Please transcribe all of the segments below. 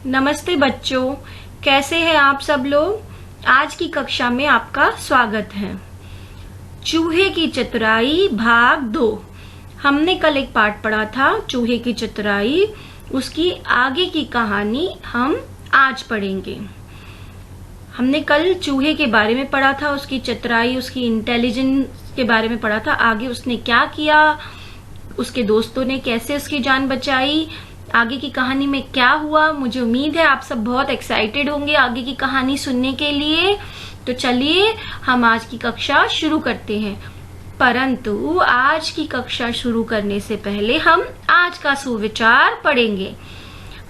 नमस्ते बच्चों, कैसे हैं आप सब लोग। आज की कक्षा में आपका स्वागत है। चूहे की चतुराई भाग 2। हमने कल एक पाठ पढ़ा था चूहे की चतुराई, उसकी आगे की कहानी हम आज पढ़ेंगे। हमने कल चूहे के बारे में पढ़ा था, उसकी चतुराई, उसकी इंटेलिजेंस के बारे में पढ़ा था। आगे उसने क्या किया, उसके दोस्तों ने कैसे उसकी जान बचाई, आगे की कहानी में क्या हुआ। मुझे उम्मीद है आप सब बहुत एक्साइटेड होंगे आगे की कहानी सुनने के लिए। तो चलिए हम आज की कक्षा शुरू करते हैं। परंतु आज की कक्षा शुरू करने से पहले हम आज का सुविचार पढ़ेंगे।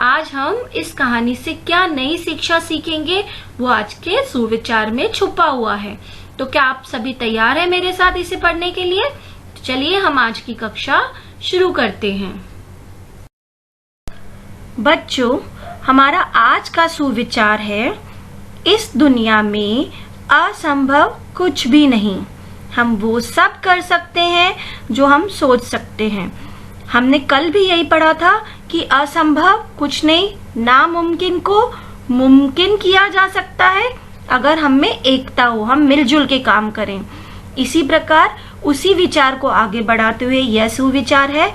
आज हम इस कहानी से क्या नई शिक्षा सीखेंगे वो आज के सुविचार में छुपा हुआ है। तो क्या आप सभी तैयार हैं मेरे साथ इसे पढ़ने के लिए? तो चलिए हम आज की कक्षा शुरू करते हैं। बच्चों, हमारा आज का सुविचार है, इस दुनिया में असंभव कुछ भी नहीं। हम वो सब कर सकते हैं जो हम सोच सकते हैं। हमने कल भी यही पढ़ा था कि असंभव कुछ नहीं, नामुमकिन को मुमकिन किया जा सकता है अगर हम में एकता हो, हम मिलजुल के काम करें। इसी प्रकार उसी विचार को आगे बढ़ाते हुए यह सुविचार है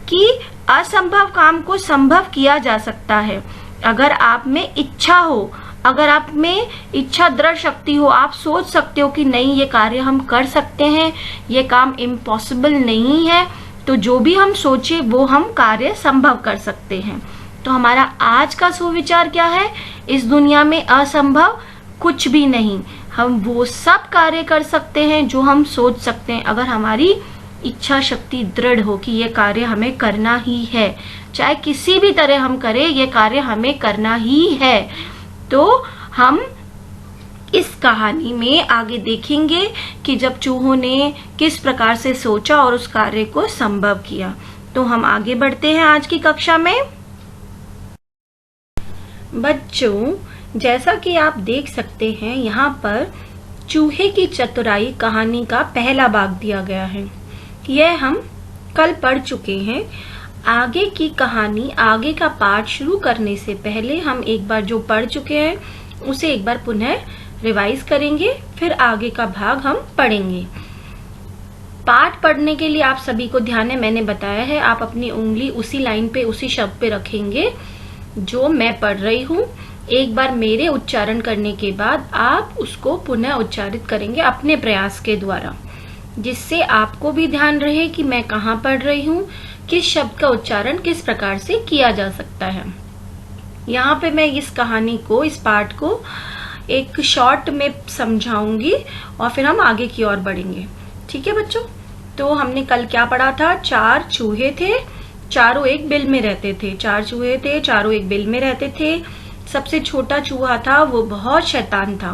कि असंभव काम को संभव किया जा सकता है अगर आप में इच्छा हो, अगर आप में इच्छा दृढ़ शक्ति हो। आप सोच सकते हो कि नहीं, ये कार्य हम कर सकते हैं, ये काम इम्पॉसिबल नहीं है। तो जो भी हम सोचे वो हम कार्य संभव कर सकते हैं। तो हमारा आज का सुविचार क्या है? इस दुनिया में असंभव कुछ भी नहीं। हम वो सब कार्य कर सकते हैं जो हम सोच सकते हैं अगर हमारी इच्छा शक्ति दृढ़ हो कि ये कार्य हमें करना ही है। चाहे किसी भी तरह हम करें, ये कार्य हमें करना ही है। तो हम इस कहानी में आगे देखेंगे कि जब चूहों ने किस प्रकार से सोचा और उस कार्य को संभव किया। तो हम आगे बढ़ते हैं आज की कक्षा में। बच्चों, जैसा कि आप देख सकते हैं, यहाँ पर चूहे की चतुराई कहानी का पहला भाग दिया गया है। यह हम कल पढ़ चुके हैं। आगे की कहानी, आगे का पाठ शुरू करने से पहले हम एक बार जो पढ़ चुके हैं उसे एक बार पुनः रिवाइज करेंगे, फिर आगे का भाग हम पढ़ेंगे। पाठ पढ़ने के लिए आप सभी को ध्यान है, मैंने बताया है, आप अपनी उंगली उसी लाइन पे, उसी शब्द पे रखेंगे जो मैं पढ़ रही हूँ। एक बार मेरे उच्चारण करने के बाद आप उसको पुनः उच्चारित करेंगे अपने प्रयास के द्वारा, जिससे आपको भी ध्यान रहे कि मैं कहाँ पढ़ रही हूँ, किस शब्द का उच्चारण किस प्रकार से किया जा सकता है। यहाँ पे मैं इस कहानी को, इस पाठ को एक शॉर्ट में समझाऊंगी और फिर हम आगे की ओर बढ़ेंगे। ठीक है बच्चों? तो हमने कल क्या पढ़ा था? 4 चूहे थे, चारों एक बिल में रहते थे। 4 चूहे थे, चारों एक बिल में रहते थे। सबसे छोटा चूहा था, वो बहुत शैतान था।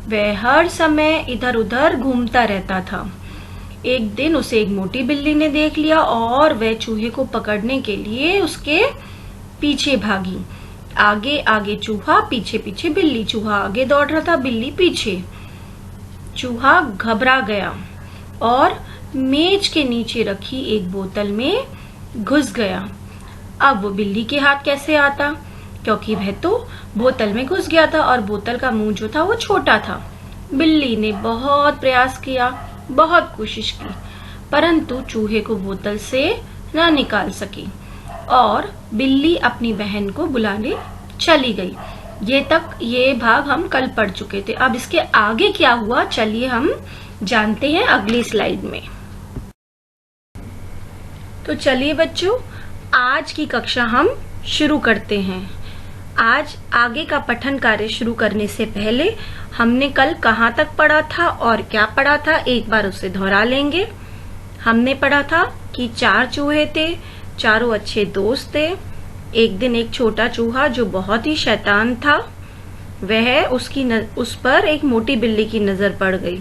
वह हर समय इधर उधर घूमता रहता था। एक दिन उसे एक मोटी बिल्ली ने देख लिया और वह चूहे को पकड़ने के लिए उसके पीछे भागी। आगे आगे चूहा, पीछे पीछे बिल्ली। चूहा आगे दौड़ रहा था, बिल्ली पीछे। चूहा घबरा गया और मेज के नीचे रखी एक बोतल में घुस गया। अब वो बिल्ली के हाथ कैसे आता, क्योंकि वह तो बोतल में घुस गया था और बोतल का मुंह जो था वो छोटा था। बिल्ली ने बहुत प्रयास किया, बहुत कोशिश की, परंतु चूहे को बोतल से न निकाल सकी और बिल्ली अपनी बहन को बुलाने चली गई। ये भाग हम कल पढ़ चुके थे। अब इसके आगे क्या हुआ, चलिए हम जानते हैं अगली स्लाइड में। तो चलिए बच्चों, आज की कक्षा हम शुरू करते हैं। आज आगे का पठन कार्य शुरू करने से पहले हमने कल कहाँ तक पढ़ा था और क्या पढ़ा था, एक बार उसे दोहरा लेंगे। हमने पढ़ा था कि 4 चूहे थे, चारों अच्छे दोस्त थे। एक दिन एक छोटा चूहा जो बहुत ही शैतान था, वह उस पर एक मोटी बिल्ली की नजर पड़ गई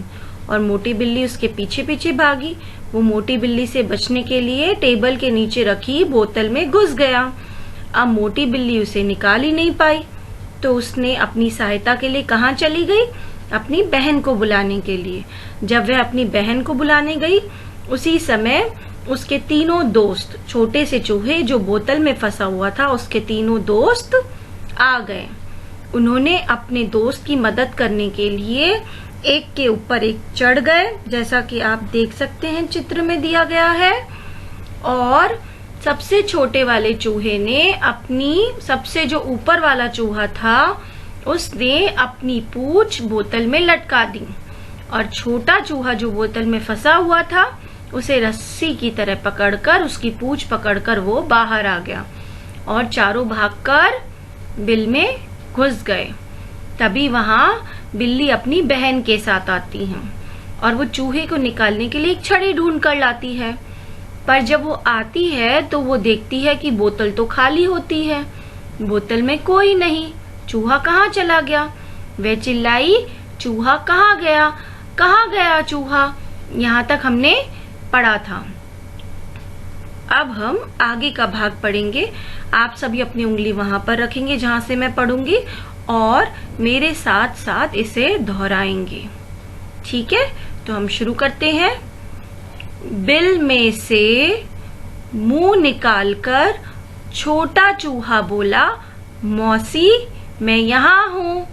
और मोटी बिल्ली उसके पीछे पीछे भागी। वो मोटी बिल्ली से बचने के लिए टेबल के नीचे रखी बोतल में घुस गया। अब मोटी बिल्ली उसे निकाल ही नहीं पाई, तो उसने अपनी सहायता के लिए कहाँ चली गई? अपनी बहन को बुलाने के लिए। जब वह अपनी बहन को बुलाने गई, उसी समय उसके तीनों दोस्त, छोटे से चूहे जो बोतल में फंसा हुआ था, उसके तीनों दोस्त आ गए। उन्होंने अपने दोस्त की मदद करने के लिए एक के ऊपर एक चढ़ गए, जैसा कि आप देख सकते हैं चित्र में दिया गया है। और सबसे छोटे वाले चूहे ने अपनी, सबसे जो ऊपर वाला चूहा था उसने अपनी पूंछ बोतल में लटका दी, और छोटा चूहा जो बोतल में फंसा हुआ था उसे रस्सी की तरह पकड़कर, उसकी पूंछ पकड़कर वो बाहर आ गया और चारों भागकर बिल में घुस गए। तभी वहां बिल्ली अपनी बहन के साथ आती है और वो चूहे को निकालने के लिए एक छड़ी ढूंढ कर लाती है। पर जब वो आती है तो वो देखती है कि बोतल तो खाली होती है, बोतल में कोई नहीं, चूहा कहाँ चला गया। वह चिल्लाई, चूहा कहाँ गया, कहाँ गया चूहा। यहाँ तक हमने पढ़ा था। अब हम आगे का भाग पढ़ेंगे। आप सभी अपनी उंगली वहां पर रखेंगे जहां से मैं पढ़ूंगी और मेरे साथ साथ इसे दोहराएंगे। ठीक है, तो हम शुरू करते हैं। बिल में से मुंह निकालकर छोटा चूहा बोला, मौसी मैं यहाँ हूँ।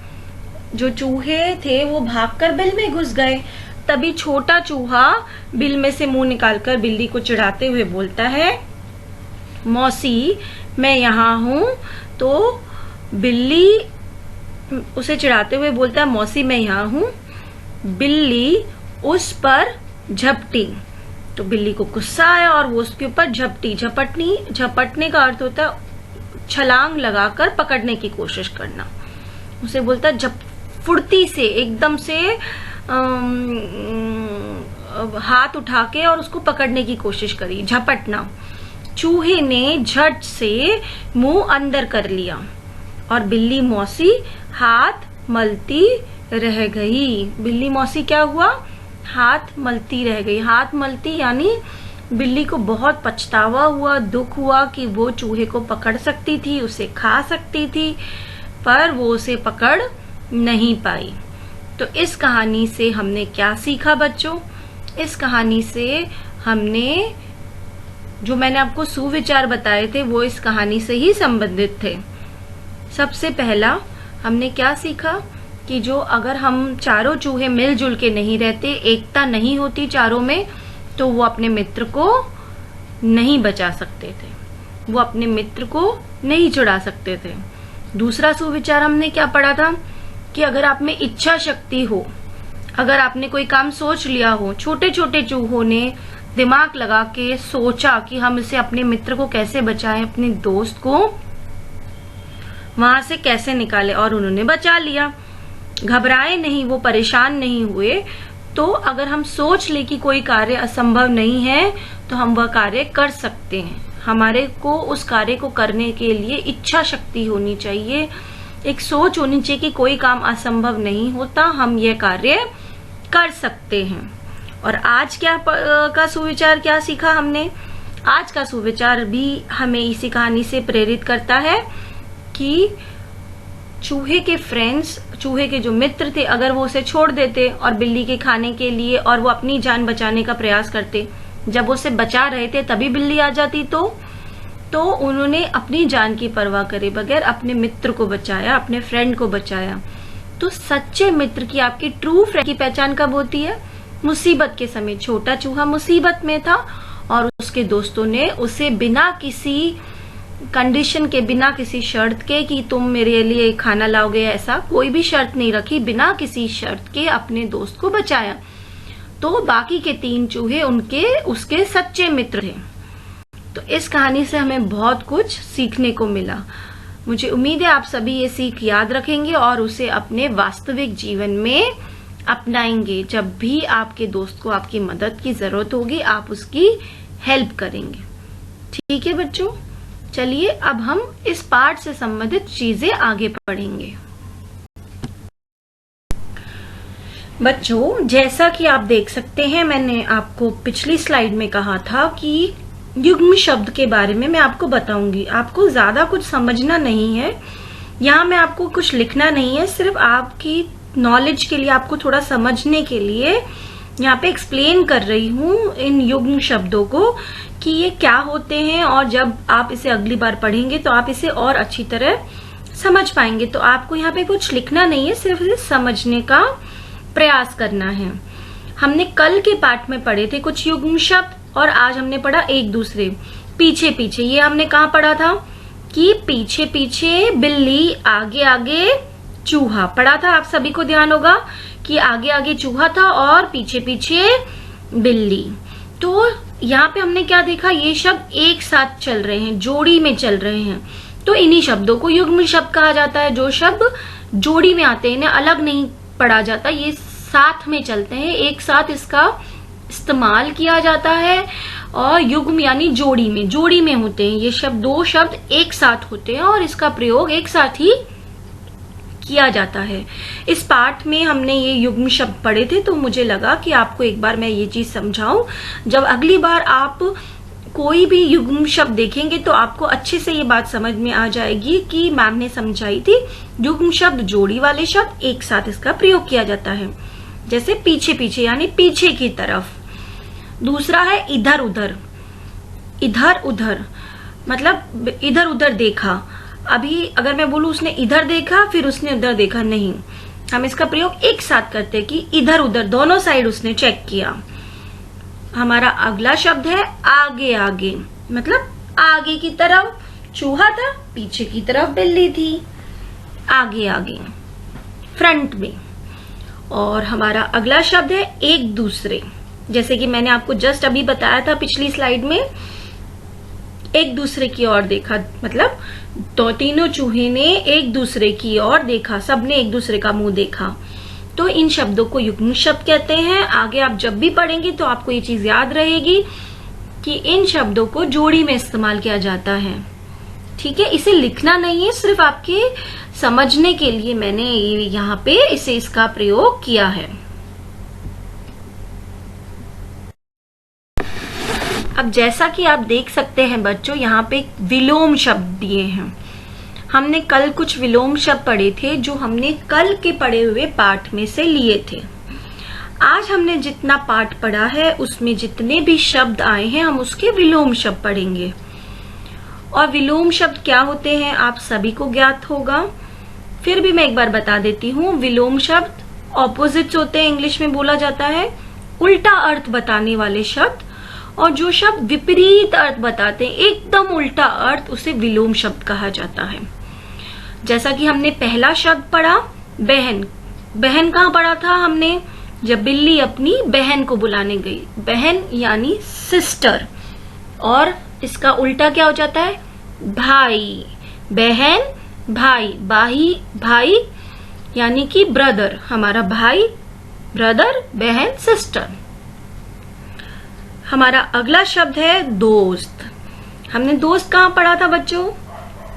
जो चूहे थे वो भागकर बिल में घुस गए। तभी छोटा चूहा बिल में से मुंह निकालकर बिल्ली को चिढ़ाते हुए बोलता है, मौसी मैं यहाँ हूँ। तो बिल्ली उसे चिढ़ाते हुए बोलता है, मौसी मैं यहाँ हूँ। बिल्ली उस पर झपटी, तो बिल्ली को गुस्सा आया और वो उसके ऊपर झपटी। झपटने का अर्थ होता है छलांग लगाकर पकड़ने की कोशिश करना। उसे बोलता है जब फुर्ती से, एकदम से हाथ उठा के और उसको पकड़ने की कोशिश करी, झपटना। चूहे ने झट से मुंह अंदर कर लिया और बिल्ली मौसी हाथ मलती रह गई। बिल्ली मौसी क्या हुआ, हाथ मलती रह गई। हाथ मलती यानी बिल्ली को बहुत पछतावा हुआ, दुख हुआ कि वो चूहे को पकड़ सकती थी, उसे खा सकती थी, पर वो उसे पकड़ नहीं पाई। तो इस कहानी से हमने क्या सीखा बच्चों? इस कहानी से हमने, जो मैंने आपको सुविचार बताए थे वो इस कहानी से ही संबंधित थे। सबसे पहला हमने क्या सीखा कि जो अगर हम चारों चूहे मिलजुल के नहीं रहते, एकता नहीं होती चारों में, तो वो अपने मित्र को नहीं बचा सकते थे, वो अपने मित्र को नहीं छुड़ा सकते थे। दूसरा सुविचार हमने क्या पढ़ा था कि अगर आप में इच्छा शक्ति हो, अगर आपने कोई काम सोच लिया हो, छोटे छोटे चूहों ने दिमाग लगा के सोचा कि हम इसे, अपने मित्र को कैसे बचाएं, अपने दोस्त को वहां से कैसे निकाले, और उन्होंने बचा लिया। घबराए नहीं, वो परेशान नहीं हुए। तो अगर हम सोच ले कि कोई कार्य असंभव नहीं है तो हम वह कार्य कर सकते हैं। हमारे को उस कार्य को करने के लिए इच्छा शक्ति होनी चाहिए, एक सोच होनी चाहिए कि कोई काम असंभव नहीं होता, हम यह कार्य कर सकते हैं। और आज क्या का सुविचार क्या सीखा हमने? आज का सुविचार भी हमें इसी कहानी से प्रेरित करता है कि चूहे के फ्रेंड्स, चूहे के जो मित्र थे, अगर वो उसे छोड़ देते और बिल्ली के खाने के लिए, और वो अपनी जान बचाने का प्रयास करते, जब वो उसे बचा रहे थे तभी बिल्ली आ जाती, तो उन्होंने अपनी जान की परवाह करे बगैर अपने मित्र को बचाया, अपने फ्रेंड को बचाया। तो सच्चे मित्र की, आपकी ट्रू फ्रेंड की पहचान कब होती है? मुसीबत के समय। छोटा चूहा मुसीबत में था और उसके दोस्तों ने उसे बिना किसी कंडीशन के, बिना किसी शर्त के कि तुम मेरे लिए खाना लाओगे, ऐसा कोई भी शर्त नहीं रखी, बिना किसी शर्त के अपने दोस्त को बचाया। तो बाकी के 3 चूहे उसके सच्चे मित्र थे। तो इस कहानी से हमें बहुत कुछ सीखने को मिला। मुझे उम्मीद है आप सभी ये सीख याद रखेंगे और उसे अपने वास्तविक जीवन में अपनाएंगे। जब भी आपके दोस्त को आपकी मदद की जरूरत होगी, आप उसकी हेल्प करेंगे। ठीक है बच्चों, चलिए अब हम इस पाठ से संबंधित चीजें आगे पढ़ेंगे। बच्चों, जैसा कि आप देख सकते हैं, मैंने आपको पिछली स्लाइड में कहा था कि युग्म शब्द के बारे में मैं आपको बताऊंगी। आपको ज्यादा कुछ समझना नहीं है, यहाँ मैं आपको कुछ लिखना नहीं है, सिर्फ आपकी नॉलेज के लिए, आपको थोड़ा समझने के लिए यहाँ पे एक्सप्लेन कर रही हूँ इन युग्म शब्दों को कि ये क्या होते हैं, और जब आप इसे अगली बार पढ़ेंगे तो आप इसे और अच्छी तरह समझ पाएंगे। तो आपको यहाँ पे कुछ लिखना नहीं है, सिर्फ समझने का प्रयास करना है। हमने कल के पाठ में पढ़े थे कुछ युग्म शब्द और आज हमने पढ़ा एक दूसरे। पीछे पीछे ये हमने कहाँ पढ़ा था कि पीछे पीछे बिल्ली, आगे आगे चूहा पढ़ा था। आप सभी को ध्यान होगा कि आगे आगे चूहा था और पीछे पीछे बिल्ली। तो यहाँ पे हमने क्या देखा, ये शब्द एक साथ चल रहे हैं, जोड़ी में चल रहे हैं, तो इन्हीं शब्दों को युग्म शब्द कहा जाता है। जो शब्द जोड़ी में आते हैं, इन्हें अलग नहीं पढ़ा जाता, ये साथ में चलते हैं, एक साथ इसका इस्तेमाल किया जाता है। और युग्म यानी जोड़ी में होते हैं ये शब्द, दो शब्द एक साथ होते हैं और इसका प्रयोग एक साथ ही किया जाता है। इस पाठ में हमने ये युग्म शब्द पढ़े थे, तो मुझे लगा कि आपको एक बार मैं ये चीज समझाऊं। जब अगली बार आप कोई भी युग्म शब्द देखेंगे तो आपको अच्छे से ये बात समझ में आ जाएगी कि मैम ने समझाई थी, युग्म शब्द जोड़ी वाले शब्द, एक साथ इसका प्रयोग किया जाता है। जैसे पीछे पीछे यानी पीछे की तरफ। दूसरा है इधर उधर। इधर उधर मतलब इधर उधर देखा। अभी अगर मैं बोलूं उसने इधर देखा फिर उसने उधर देखा, नहीं, हम इसका प्रयोग एक साथ करते हैं कि इधर उधर दोनों साइड उसने चेक किया। हमारा अगला शब्द है आगे आगे, मतलब आगे की तरफ चूहा था, पीछे की तरफ बिल्ली थी, आगे आगे फ्रंट में। और हमारा अगला शब्द है एक दूसरे। जैसे कि मैंने आपको जस्ट अभी बताया था पिछली स्लाइड में, एक दूसरे की ओर देखा, मतलब तो तीनों चूहे ने एक दूसरे की ओर देखा, सबने एक दूसरे का मुंह देखा। तो इन शब्दों को युग्म शब्द कहते हैं। आगे आप जब भी पढ़ेंगे तो आपको ये चीज याद रहेगी कि इन शब्दों को जोड़ी में इस्तेमाल किया जाता है। ठीक है, इसे लिखना नहीं है, सिर्फ आपके समझने के लिए मैंने यहाँ पे इसका प्रयोग किया है। अब जैसा कि आप देख सकते हैं बच्चों, यहाँ पे विलोम शब्द दिए हैं। हमने कल कुछ विलोम शब्द पढ़े थे जो हमने कल के पढ़े हुए पाठ में से लिए थे। आज हमने जितना पाठ पढ़ा है उसमें जितने भी शब्द आए हैं हम उसके विलोम शब्द पढ़ेंगे। और विलोम शब्द क्या होते हैं आप सभी को ज्ञात होगा, फिर भी मैं एक बार बता देती हूँ। विलोम शब्द ऑपोजिट्स होते हैं, इंग्लिश में बोला जाता है, उल्टा अर्थ बताने वाले शब्द। और जो शब्द विपरीत अर्थ बताते हैं, एकदम उल्टा अर्थ, उसे विलोम शब्द कहा जाता है। जैसा कि हमने पहला शब्द पढ़ा बहन। बहन कहाँ पढ़ा था हमने, जब बिल्ली अपनी बहन को बुलाने गई। बहन यानी सिस्टर, और इसका उल्टा क्या हो जाता है, भाई। बहन भाई, भाई यानी कि ब्रदर, हमारा भाई ब्रदर, बहन सिस्टर। हमारा अगला शब्द है दोस्त। हमने दोस्त कहाँ पढ़ा था बच्चों,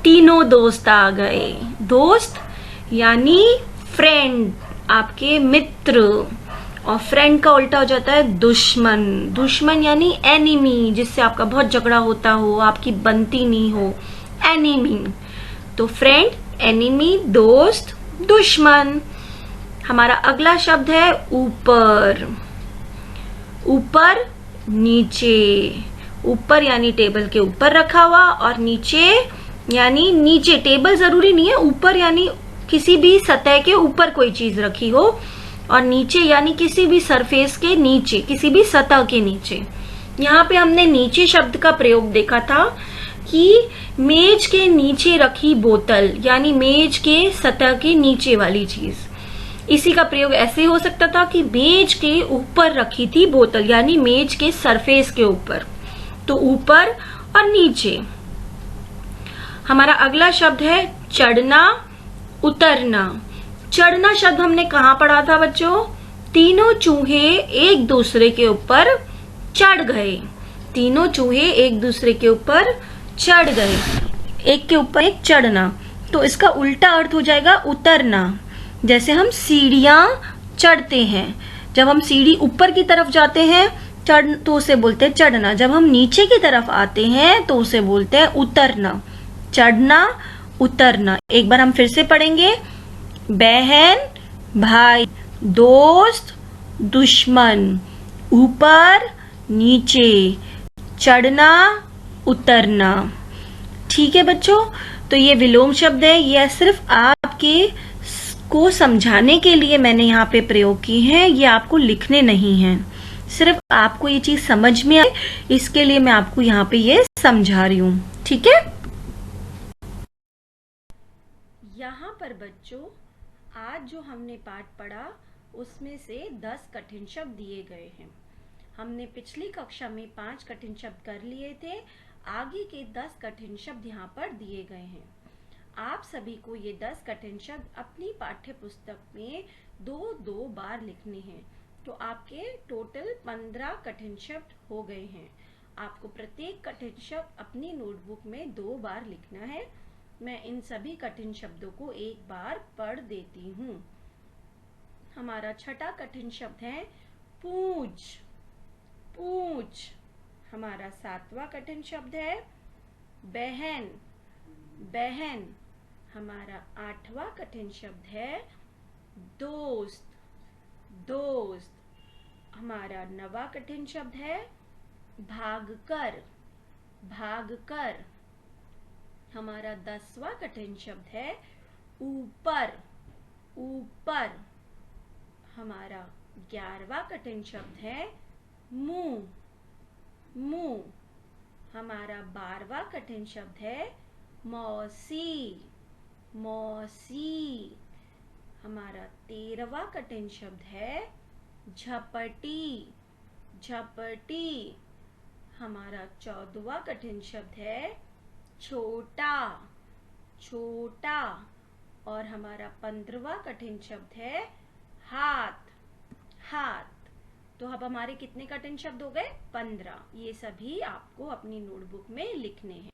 तीनों दोस्त आ गए। दोस्त यानी फ्रेंड, आपके मित्र। और फ्रेंड का उल्टा हो जाता है दुश्मन। दुश्मन यानी एनिमी, जिससे आपका बहुत झगड़ा होता हो, आपकी बनती नहीं हो, एनिमी। तो फ्रेंड, एनिमी, दोस्त, दुश्मन। हमारा अगला शब्द है ऊपर। ऊपर नीचे। ऊपर यानी टेबल के ऊपर रखा हुआ, और नीचे यानी नीचे। टेबल जरूरी नहीं है, ऊपर यानी किसी भी सतह के ऊपर कोई चीज रखी हो, और नीचे यानी किसी भी सरफेस के नीचे, किसी भी सतह के नीचे। यहाँ पे हमने नीचे शब्द का प्रयोग देखा था कि मेज के नीचे रखी बोतल, यानी मेज के सतह के नीचे वाली चीज। इसी का प्रयोग ऐसे हो सकता था कि मेज के ऊपर रखी थी बोतल, यानी मेज के सरफेस के ऊपर। तो ऊपर और नीचे। हमारा अगला शब्द है चढ़ना, उतरना। चढ़ना शब्द हमने कहाँ पढ़ा था बच्चों, तीनों चूहे एक दूसरे के ऊपर चढ़ गए। तीनों चूहे एक दूसरे के ऊपर चढ़ गए, एक के ऊपर एक चढ़ना। तो इसका उल्टा अर्थ हो जाएगा उतरना। जैसे हम सीढ़ियां चढ़ते हैं, जब हम सीढ़ी ऊपर की तरफ जाते हैं चढ़, तो उसे बोलते हैं चढ़ना। जब हम नीचे की तरफ आते हैं तो उसे बोलते हैं उतरना। चढ़ना, उतरना। एक बार हम फिर से पढ़ेंगे, बहन भाई, दोस्त दुश्मन, ऊपर नीचे, चढ़ना उतरना। ठीक है बच्चों, तो ये विलोम शब्द है, यह सिर्फ आपके को समझाने के लिए मैंने यहाँ पे प्रयोग की है, ये आपको लिखने नहीं है, सिर्फ आपको ये चीज समझ में आए इसके लिए मैं आपको यहाँ पे ये समझा रही हूँ। ठीक है। यहाँ पर बच्चों आज जो हमने पाठ पढ़ा उसमें से 10 कठिन शब्द दिए गए हैं। हमने पिछली कक्षा में 5 कठिन शब्द कर लिए थे, आगे के 10 कठिन शब्द यहाँ पर दिए गए हैं। आप सभी को ये 10 कठिन शब्द अपनी पाठ्य पुस्तक में 2-2 बार लिखने हैं, तो आपके टोटल 15 कठिन शब्द हो गए हैं। आपको प्रत्येक कठिन शब्द अपनी नोटबुक में 2 बार लिखना है। मैं इन सभी कठिन शब्दों को एक बार पढ़ देती हूँ। हमारा छठा कठिन शब्द है पूंछ, पूंछ। हमारा 7वां कठिन शब्द है बहन, बहन। हमारा 8वां कठिन शब्द है दोस्त, दोस्त। हमारा 9वां कठिन शब्द है भागकर, भागकर। हमारा 10वां कठिन शब्द है ऊपर, ऊपर। हमारा 11वां कठिन शब्द है मुंह, मुंह। हमारा 12वां कठिन शब्द है मौसी, मौसी। हमारा 13वां कठिन शब्द है झपटी, झपटी। हमारा 14वां कठिन शब्द है छोटा, छोटा। और हमारा 15वां कठिन शब्द है हाथ, हाथ। तो अब हमारे कितने कठिन शब्द हो गए? 15। ये सभी आपको अपनी नोटबुक में लिखने हैं।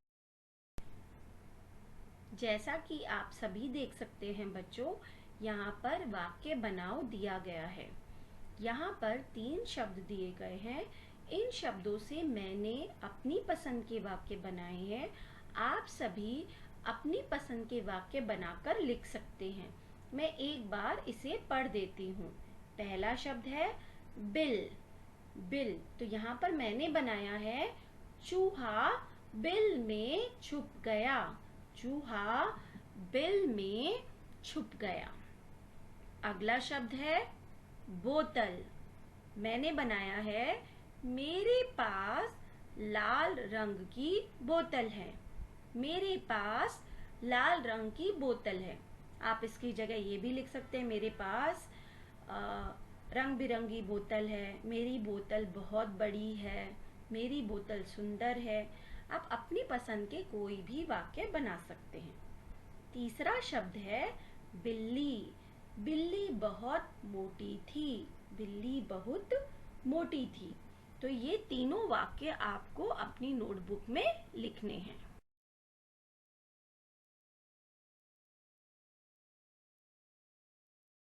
जैसा कि आप सभी देख सकते हैं बच्चों, यहाँ पर वाक्य बनाओ दिया गया है। यहाँ पर 3 शब्द दिए गए हैं। इन शब्दों से मैंने अपनी पसंद के वाक्य बनाए हैं। आप सभी अपनी पसंद के वाक्य बनाकर लिख सकते हैं। मैं एक बार इसे पढ़ देती हूँ। पहला शब्द है बिल, बिल। तो यहाँ पर मैंने बनाया है चूहा बिल में छुप गया, चूहा बिल में छुप गया। अगला शब्द है बोतल। मैंने बनाया है मेरे पास लाल रंग की बोतल है, मेरे पास लाल रंग की बोतल है। आप इसकी जगह ये भी लिख सकते हैं मेरे पास रंग बिरंगी बोतल है, मेरी बोतल बहुत बड़ी है, मेरी बोतल सुंदर है। आप अपनी पसंद के कोई भी वाक्य बना सकते हैं। तीसरा शब्द है बिल्ली। बिल्ली बहुत मोटी थी, बिल्ली बहुत मोटी थी। तो ये तीनों वाक्य आपको अपनी नोटबुक में लिखने हैं।